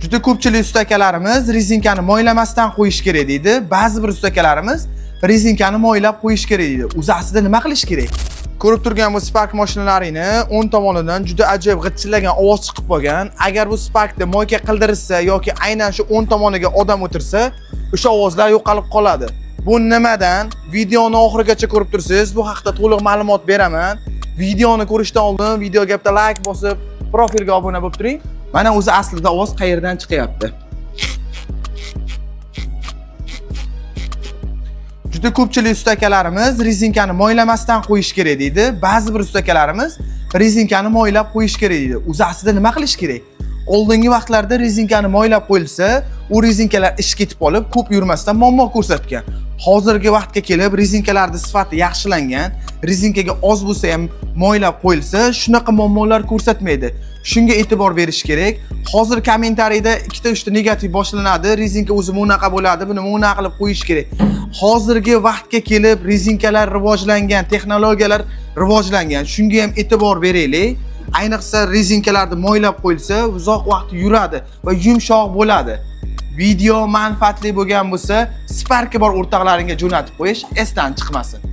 Juda ko'pchilik ustakalarimiz rezinkani moylamasdan qo'yish kerak deydi. Ba'zi bir ustakalarimiz rezinkani moylab qo'yish kerak deydi. O'zi aslida nima qilish kerak? Ko'rib turgan bu Spark mashinalarini o'ng tomonidan juda ajoyib g'itchillagan ovoz chiqib qolgan. Agar bu Sparkni moyga qildirsa yoki aynan shu o'ng tomoniga odam o'tirsa, o'sha ovozlar yo'qolib qoladi. Bu nimadan? Videoni oxirigacha ko'rib tursiz. Bu haqida to'liq ma'lumot beraman. Videoni ko'rishdan oldin videoga bitta like bosib, profilga obuna bo'lib turing. Mana o'zi aslida ovoz qayerdan chiqyapti? Juda ko'pchilik ustakalarimiz rezinkani moylamasdan qo'yish kerak deydi. Ba'zi bir ustakalarimiz rezinkani moylab qo'yish kerak deydi. O'zi aslida nima qilish kerak? Oldingi vaqtlarda rezinkani moylab qo'yilsa, u rezinkalar ish ketib qolib, ko'p yurmasdan muammo ko'rsatgan. Hozirgi vaqtga kelib rezinkalarning sifati yaxshilangan, rezinkaga oz bo'lsa ham moylab qo'yilsa, shunaqa muammolar ko'rsatmaydi. Shunga e'tibor berish kerak. Hozir kommentariyda 2-3 ta negativ boshlanadi. Rezinka o'zi bunaqa bo'ladi, buni bunaqa qilib qo'yish kerak. Hozirgi vaqtga kelib rezinkalar rivojlangan, texnologiyalar rivojlangan. Shunga ham e'tibor beraylik. Ayniqsa rezinkalarni moylab qo'yilsa, uzoq vaqt yuradi va yumshoq bo'ladi. Video manfaatli bo'lgan bo'lsa, Spark'i bor o'rtoqlaringga jo'natib qo'yish esdan chiqmasin.